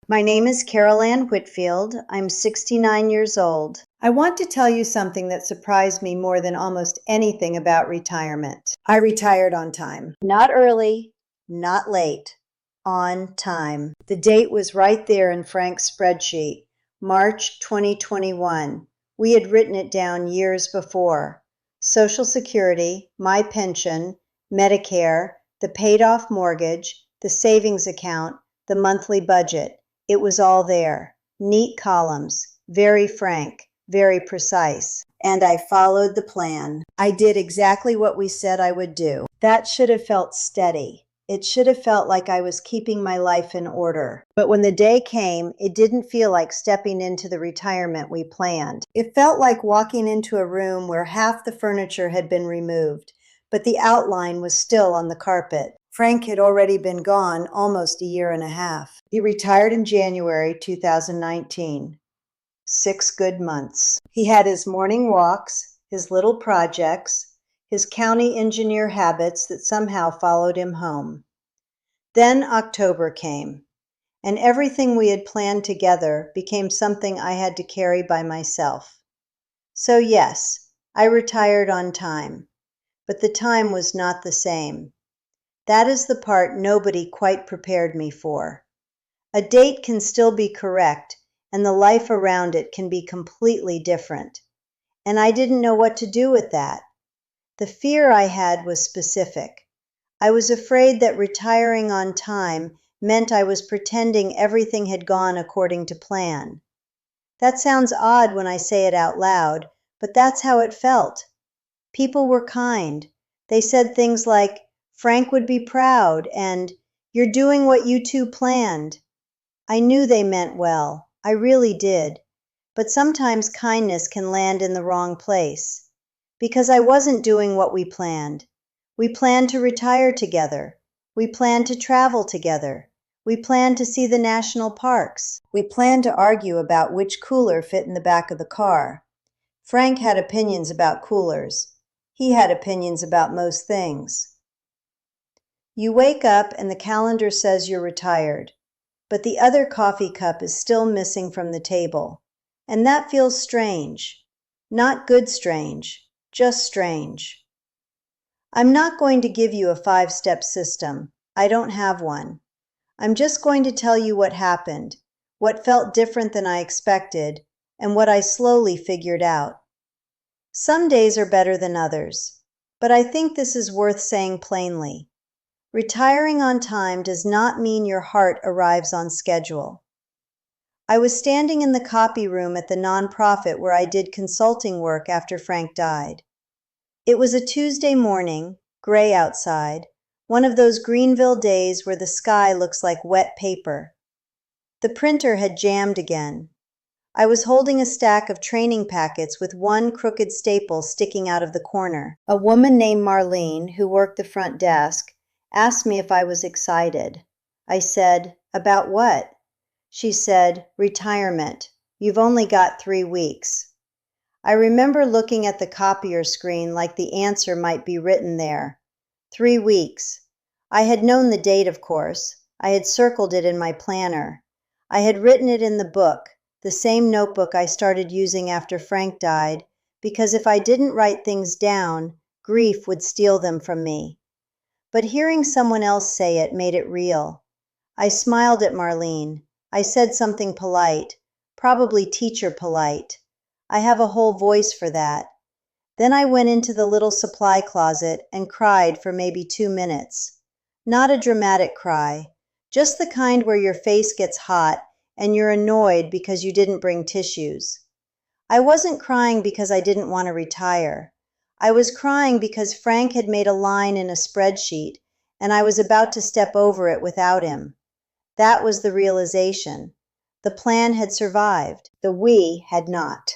My name is Ann Whitfield. I'm 69 years old. I want to tell you something that surprised me more than almost anything about retirement. I retired on time. Not early, not late, on time. The date was right there in Frank's spreadsheet, March 2021. We had written it down years before. Social Security, my pension, Medicare, the paid-off mortgage, the savings account, the monthly budget. It was all there. Neat columns, very frank, very precise. And I followed the plan. I did exactly what we said I would do. That should have felt steady. It should have felt like I was keeping my life in order. But when the day came, it didn't feel like stepping into the retirement we planned. It felt like walking into a room where half the furniture had been removed, but the outline was still on the carpet. Frank had already been gone almost a year and a half. He retired in January 2019. 6 good months. He had his morning walks, his little projects, his county engineer habits that somehow followed him home. Then October came, and everything we had planned together became something I had to carry by myself. So yes, I retired on time, but the time was not the same. That is the part nobody quite prepared me for. A date can still be correct, and the life around it can be completely different. And I didn't know what to do with that. The fear I had was specific. I was afraid that retiring on time meant I was pretending everything had gone according to plan. That sounds odd when I say it out loud, but that's how it felt. People were kind. They said things like, "Frank would be proud," and "You're doing what you two planned." I knew they meant well. I really did. But sometimes kindness can land in the wrong place. Because I wasn't doing what we planned. We planned to retire together. We planned to travel together. We planned to see the national parks. We planned to argue about which cooler fit in the back of the car. Frank had opinions about coolers. He had opinions about most things. You wake up and the calendar says you're retired, but the other coffee cup is still missing from the table, and that feels strange. Not good strange, just strange. I'm not going to give you a 5-step system. I don't have one. I'm just going to tell you what happened, what felt different than I expected, and what I slowly figured out. Some days are better than others, but I think this is worth saying plainly. Retiring on time does not mean your heart arrives on schedule. I was standing in the copy room at the nonprofit where I did consulting work after Frank died. It was a Tuesday morning, gray outside, one of those Greenville days where the sky looks like wet paper. The printer had jammed again. I was holding a stack of training packets with one crooked staple sticking out of the corner. A woman named Marlene, who worked the front desk, asked me if I was excited. I said, "About what?" She said, "Retirement. You've only got 3 weeks." I remember looking at the copier screen like the answer might be written there. 3 weeks. I had known the date, of course. I had circled it in my planner. I had written it in the book, the same notebook I started using after Frank died, because if I didn't write things down, grief would steal them from me. But hearing someone else say it made it real. I smiled at Marlene. I said something polite, probably teacher polite. I have a whole voice for that. Then I went into the little supply closet and cried for maybe 2 minutes. Not a dramatic cry, just the kind where your face gets hot and you're annoyed because you didn't bring tissues. I wasn't crying because I didn't want to retire. I was crying because Frank had made a line in a spreadsheet and I was about to step over it without him. That was the realization. The plan had survived. The we had not.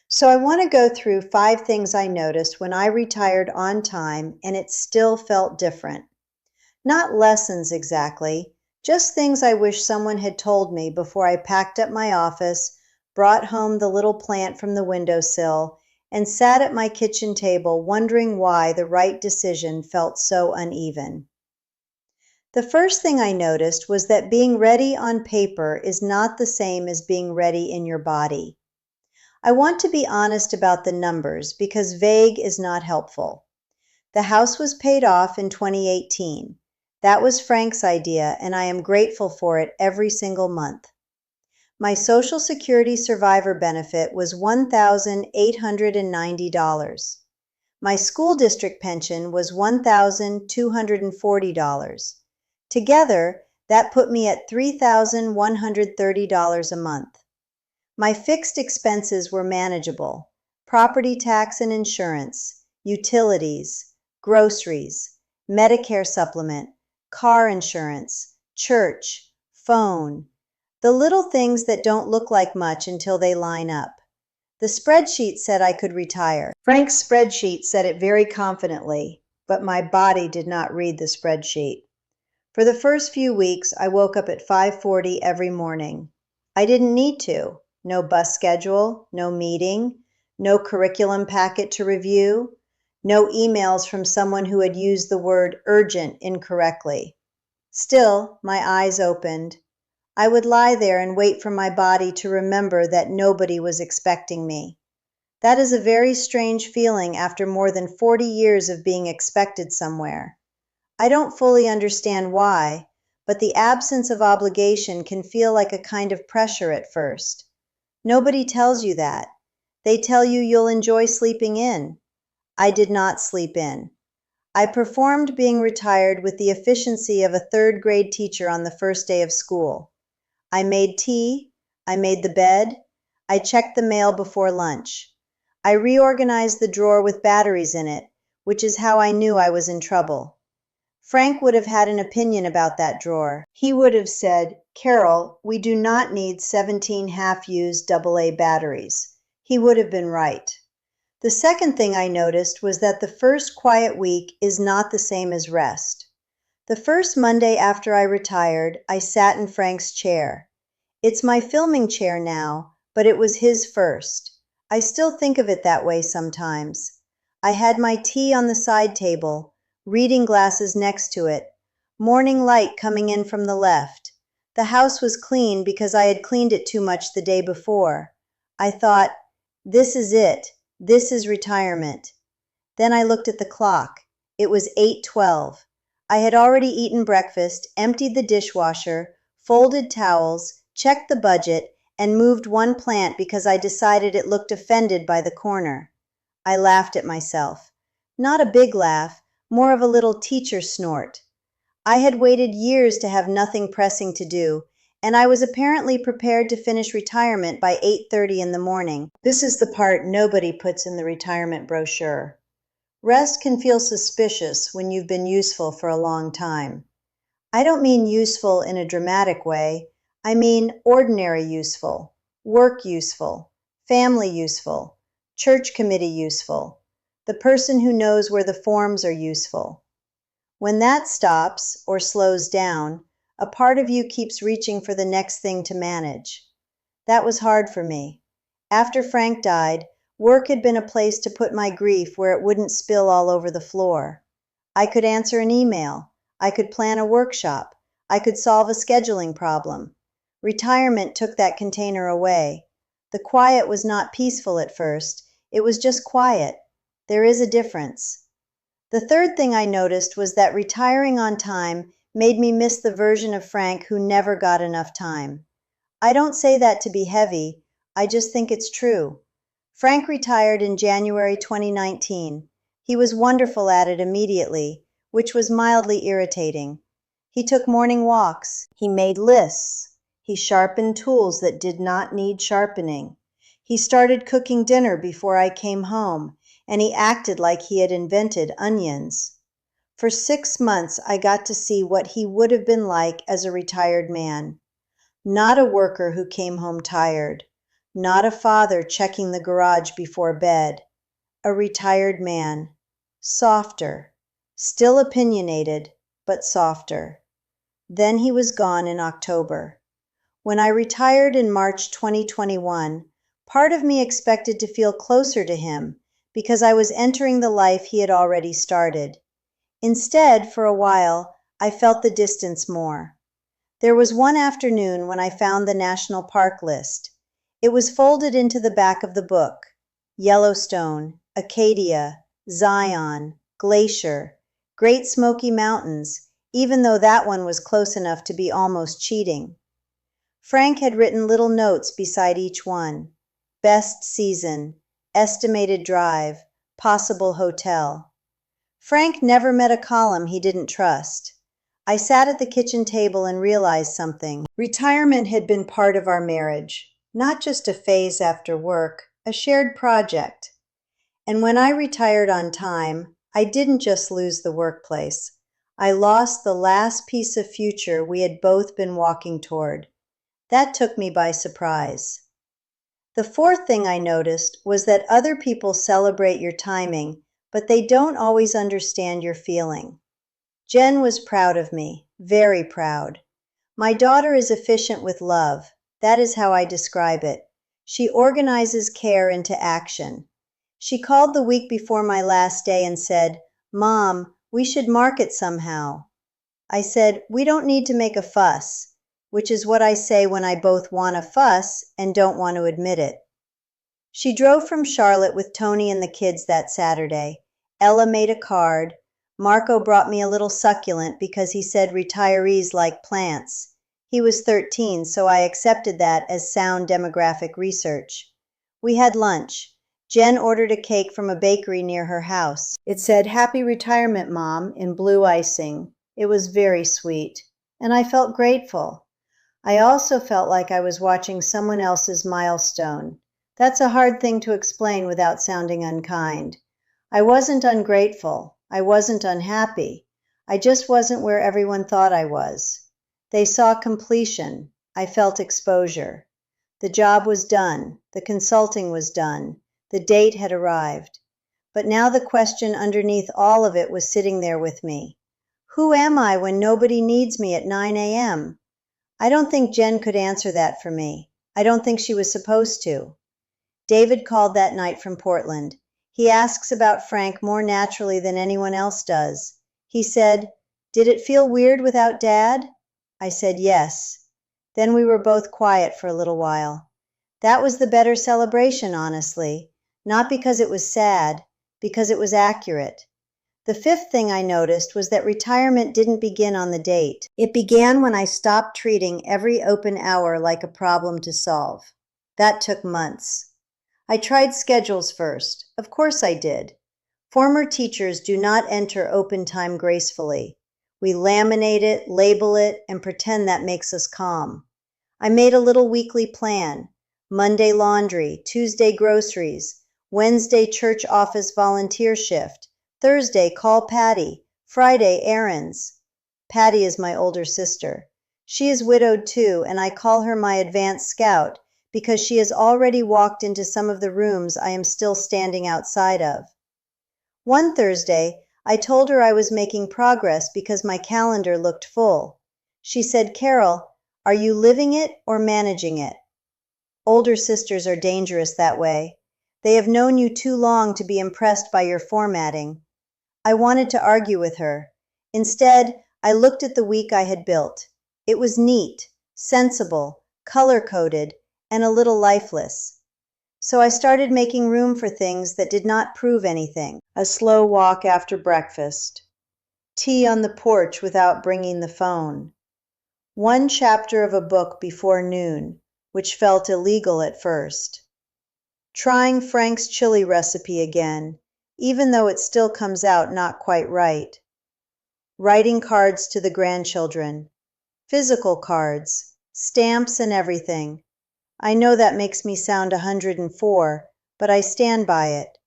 So I want to go through 5 things I noticed when I retired on time and it still felt different. Not lessons exactly, just things I wish someone had told me before I packed up my office, brought home the little plant from the windowsill, and sat at my kitchen table wondering why the right decision felt so uneven. The first thing I noticed was that being ready on paper is not the same as being ready in your body. I want to be honest about the numbers because vague is not helpful. The house was paid off in 2018. That was Frank's idea, and I am grateful for it every single month. My Social Security survivor benefit was $1,890. My school district pension was $1,240. Together, that put me at $3,130 a month. My fixed expenses were manageable: property tax and insurance, utilities, groceries, Medicare supplement, car insurance, church, phone, the little things that don't look like much until they line up. The spreadsheet said I could retire. Frank's spreadsheet said it very confidently, but my body did not read the spreadsheet. For the first few weeks, I woke up at 5:40 every morning. I didn't need to. No bus schedule, no meeting, no curriculum packet to review, no emails from someone who had used the word urgent incorrectly. Still, my eyes opened. I would lie there and wait for my body to remember that nobody was expecting me. That is a very strange feeling after more than 40 years of being expected somewhere. I don't fully understand why, but the absence of obligation can feel like a kind of pressure at first. Nobody tells you that. They tell you you'll enjoy sleeping in. I did not sleep in. I performed being retired with the efficiency of a third-grade teacher on the first day of school. I made tea, I made the bed, I checked the mail before lunch. I reorganized the drawer with batteries in it, which is how I knew I was in trouble. Frank would have had an opinion about that drawer. He would have said, "Carol, we do not need 17 half-used AA batteries." He would have been right. The second thing I noticed was that the first quiet week is not the same as rest. The first Monday after I retired, I sat in Frank's chair. It's my filming chair now, but it was his first. I still think of it that way sometimes. I had my tea on the side table, reading glasses next to it, morning light coming in from the left. The house was clean because I had cleaned it too much the day before. I thought, this is it. This is retirement. Then I looked at the clock. It was 8:12. I had already eaten breakfast, emptied the dishwasher, folded towels, checked the budget, and moved one plant because I decided it looked offended by the corner. I laughed at myself. Not a big laugh, more of a little teacher snort. I had waited years to have nothing pressing to do, and I was apparently prepared to finish retirement by 8:30 in the morning. This is the part nobody puts in the retirement brochure. Rest can feel suspicious when you've been useful for a long time. I don't mean useful in a dramatic way. I mean ordinary useful, work useful, family useful, church committee useful, the person who knows where the forms are useful. When that stops or slows down, a part of you keeps reaching for the next thing to manage. That was hard for me. After Frank died, work had been a place to put my grief where it wouldn't spill all over the floor. I could answer an email. I could plan a workshop. I could solve a scheduling problem. Retirement took that container away. The quiet was not peaceful at first. It was just quiet. There is a difference. The third thing I noticed was that retiring on time made me miss the version of Frank who never got enough time. I don't say that to be heavy. I just think it's true. Frank retired in January 2019. He was wonderful at it immediately, which was mildly irritating. He took morning walks. He made lists. He sharpened tools that did not need sharpening. He started cooking dinner before I came home, and he acted like he had invented onions. For 6 months, I got to see what he would have been like as a retired man. Not a worker who came home tired. Not a father checking the garage before bed. A retired man. Softer. Still opinionated, but softer. Then he was gone in October. When I retired in March 2021, part of me expected to feel closer to him because I was entering the life he had already started. Instead, for a while, I felt the distance more. There was one afternoon when I found the national park list. It was folded into the back of the book. Yellowstone, Acadia, Zion, Glacier, Great Smoky Mountains, even though that one was close enough to be almost cheating. Frank had written little notes beside each one. Best season, estimated drive, possible hotel. Frank never met a column he didn't trust. I sat at the kitchen table and realized something. Retirement had been part of our marriage, not just a phase after work, a shared project. And when I retired on time, I didn't just lose the workplace. I lost the last piece of future we had both been walking toward. That took me by surprise. The fourth thing I noticed was that other people celebrate your timing, but they don't always understand your feeling. Jen was proud of me, very proud. My daughter is efficient with love. That is how I describe it. She organizes care into action. She called the week before my last day and said, "Mom, we should mark it somehow." I said, "We don't need to make a fuss," which is what I say when I both want a fuss and don't want to admit it. She drove from Charlotte with Tony and the kids that Saturday. Ella made a card. Marco brought me a little succulent because he said retirees like plants. He was 13, so I accepted that as sound demographic research. We had lunch. Jen ordered a cake from a bakery near her house. It said, "Happy Retirement, Mom," in blue icing. It was very sweet, and I felt grateful. I also felt like I was watching someone else's milestone. That's a hard thing to explain without sounding unkind. I wasn't ungrateful. I wasn't unhappy. I just wasn't where everyone thought I was. They saw completion. I felt exposure. The job was done. The consulting was done. The date had arrived. But now the question underneath all of it was sitting there with me. Who am I when nobody needs me at 9 a.m.? I don't think Jen could answer that for me. I don't think she was supposed to. David called that night from Portland. He asks about Frank more naturally than anyone else does. He said, "Did it feel weird without Dad?" I said yes. Then we were both quiet for a little while. That was the better celebration, honestly. Not because it was sad, because it was accurate. The fifth thing I noticed was that retirement didn't begin on the date. It began when I stopped treating every open hour like a problem to solve. That took months. I tried schedules first. Of course I did. Former teachers do not enter open time gracefully. We laminate it, label it, and pretend that makes us calm. I made a little weekly plan. Monday laundry, Tuesday groceries, Wednesday church office volunteer shift, Thursday call Patty, Friday errands. Patty is my older sister. She is widowed too, and I call her my advanced scout because she has already walked into some of the rooms I am still standing outside of. One Thursday, I told her I was making progress because my calendar looked full. She said, "Carol, are you living it or managing it?" Older sisters are dangerous that way. They have known you too long to be impressed by your formatting. I wanted to argue with her. Instead, I looked at the week I had built. It was neat, sensible, color-coded, and a little lifeless. So I started making room for things that did not prove anything. A slow walk after breakfast. Tea on the porch without bringing the phone. One chapter of a book before noon, which felt illegal at first. Trying Frank's chili recipe again, even though it still comes out not quite right. Writing cards to the grandchildren. Physical cards, stamps and everything. I know that makes me sound 104, but I stand by it.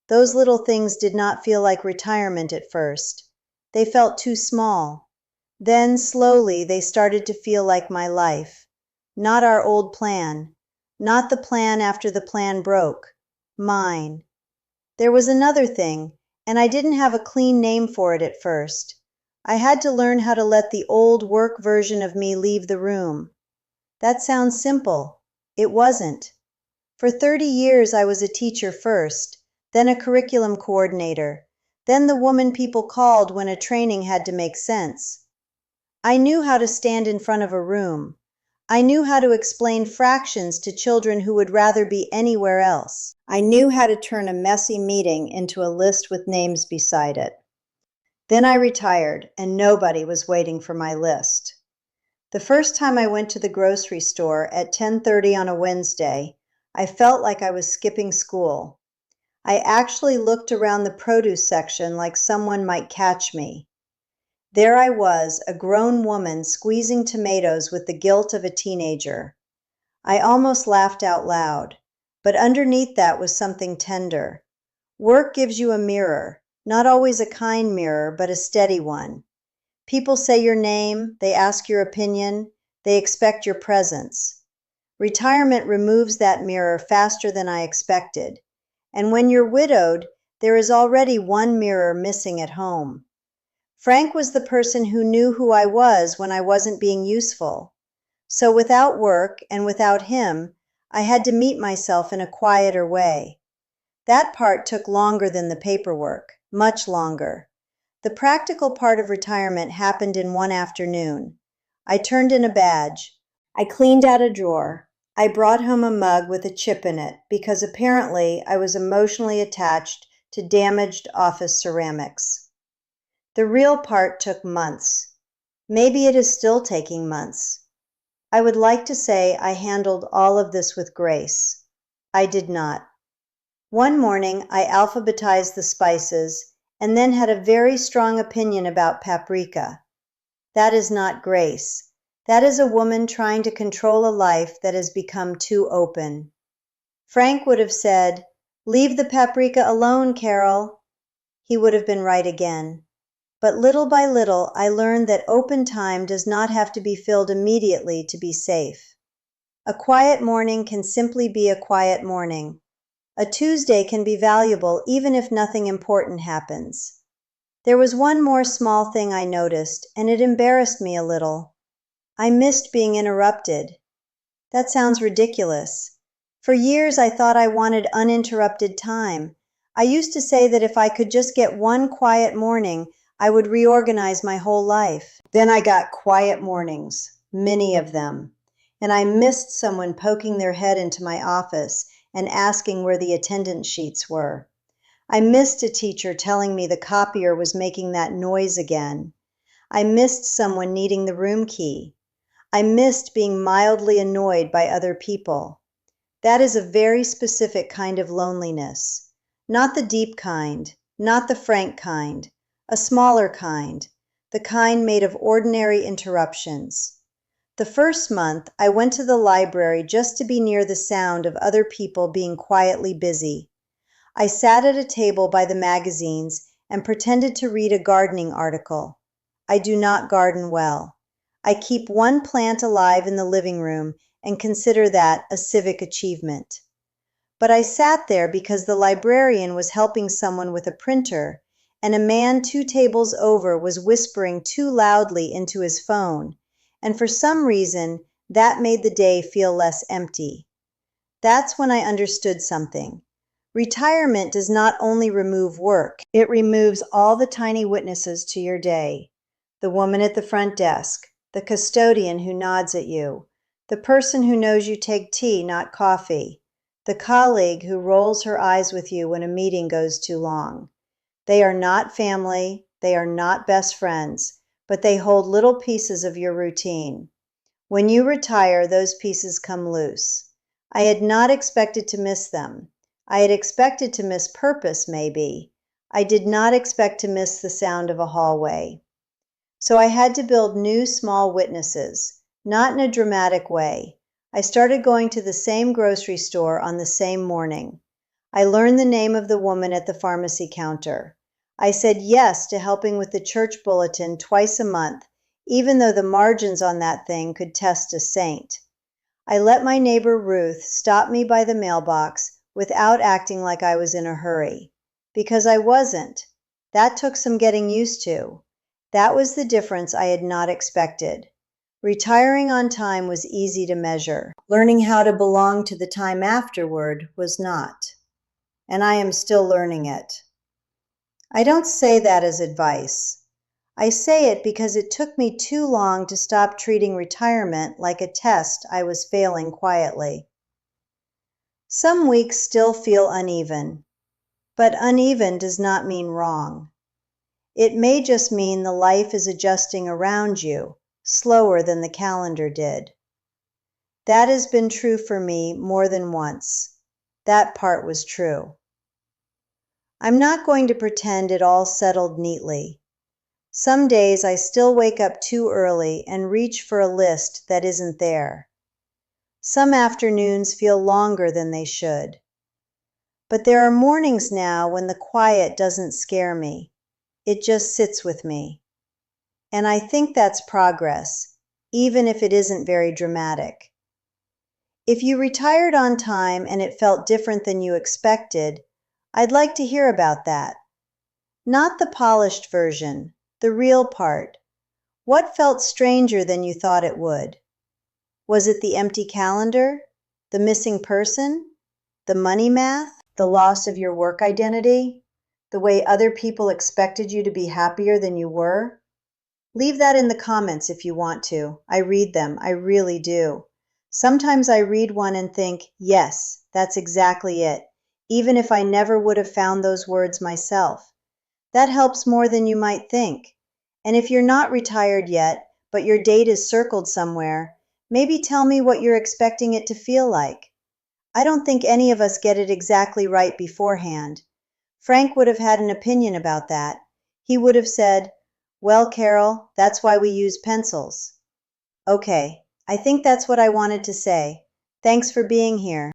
Those little things did not feel like retirement at first. They felt too small. Then, slowly, they started to feel like my life. Not our old plan. Not the plan after the plan broke. Mine. There was another thing, and I didn't have a clean name for it at first. I had to learn how to let the old work version of me leave the room. That sounds simple. It wasn't. For 30 years I was a teacher first, then a curriculum coordinator, then the woman people called when a training had to make sense. I knew how to stand in front of a room. I knew how to explain fractions to children who would rather be anywhere else. I knew how to turn a messy meeting into a list with names beside it. Then I retired, and nobody was waiting for my list. The first time I went to the grocery store at 10:30 on a Wednesday, I felt like I was skipping school. I actually looked around the produce section like someone might catch me. There I was, a grown woman squeezing tomatoes with the guilt of a teenager. I almost laughed out loud, but underneath that was something tender. Work gives you a mirror, not always a kind mirror, but a steady one. People say your name, they ask your opinion, they expect your presence. Retirement removes that mirror faster than I expected. And when you're widowed, there is already one mirror missing at home. Frank was the person who knew who I was when I wasn't being useful. So without work and without him, I had to meet myself in a quieter way. That part took longer than the paperwork, much longer. The practical part of retirement happened in one afternoon. I turned in a badge. I cleaned out a drawer. I brought home a mug with a chip in it because apparently I was emotionally attached to damaged office ceramics. The real part took months. Maybe it is still taking months. I would like to say I handled all of this with grace. I did not. One morning, I alphabetized the spices and then had a very strong opinion about paprika. That is not grace. That is a woman trying to control a life that has become too open. Frank would have said, "Leave the paprika alone, Carol." He would have been right again. But little by little, I learned that open time does not have to be filled immediately to be safe. A quiet morning can simply be a quiet morning. A Tuesday can be valuable even if nothing important happens. There was one more small thing I noticed, and it embarrassed me a little. I missed being interrupted. That sounds ridiculous. For years I thought I wanted uninterrupted time. I used to say that if I could just get one quiet morning, I would reorganize my whole life. Then I got quiet mornings, many of them, and I missed someone poking their head into my office and asking where the attendance sheets were. I missed a teacher telling me the copier was making that noise again. I missed someone needing the room key. I missed being mildly annoyed by other people. That is a very specific kind of loneliness. Not the deep kind, not the frank kind, a smaller kind, the kind made of ordinary interruptions. The first month, I went to the library just to be near the sound of other people being quietly busy. I sat at a table by the magazines and pretended to read a gardening article. I do not garden well. I keep one plant alive in the living room and consider that a civic achievement. But I sat there because the librarian was helping someone with a printer, and a man 2 tables over was whispering too loudly into his phone, and for some reason, that made the day feel less empty. That's when I understood something. Retirement does not only remove work, it removes all the tiny witnesses to your day. The woman at the front desk, the custodian who nods at you, the person who knows you take tea, not coffee, the colleague who rolls her eyes with you when a meeting goes too long. They are not family, they are not best friends, but they hold little pieces of your routine. When you retire, those pieces come loose. I had not expected to miss them. I had expected to miss purpose, maybe. I did not expect to miss the sound of a hallway. So I had to build new small witnesses, not in a dramatic way. I started going to the same grocery store on the same morning. I learned the name of the woman at the pharmacy counter. I said yes to helping with the church bulletin twice a month, even though the margins on that thing could test a saint. I let my neighbor Ruth stop me by the mailbox without acting like I was in a hurry. Because I wasn't. That took some getting used to. That was the difference I had not expected. Retiring on time was easy to measure. Learning how to belong to the time afterward was not. And I am still learning it. I don't say that as advice. I say it because it took me too long to stop treating retirement like a test I was failing quietly. Some weeks still feel uneven, but uneven does not mean wrong. It may just mean the life is adjusting around you, slower than the calendar did. That has been true for me more than once. That part was true. I'm not going to pretend it all settled neatly. Some days I still wake up too early and reach for a list that isn't there. Some afternoons feel longer than they should. But there are mornings now when the quiet doesn't scare me. It just sits with me. And I think that's progress, even if it isn't very dramatic. If you retired on time and it felt different than you expected, I'd like to hear about that. Not the polished version, the real part. What felt stranger than you thought it would? Was it the empty calendar? The missing person? The money math? The loss of your work identity? The way other people expected you to be happier than you were? Leave that in the comments if you want to. I read them, I really do. Sometimes I read one and think, yes, that's exactly it, even if I never would have found those words myself. That helps more than you might think. And if you're not retired yet, but your date is circled somewhere, maybe tell me what you're expecting it to feel like. I don't think any of us get it exactly right beforehand. Frank would have had an opinion about that. He would have said, well, Carol, that's why we use pencils. Okay, I think that's what I wanted to say. Thanks for being here.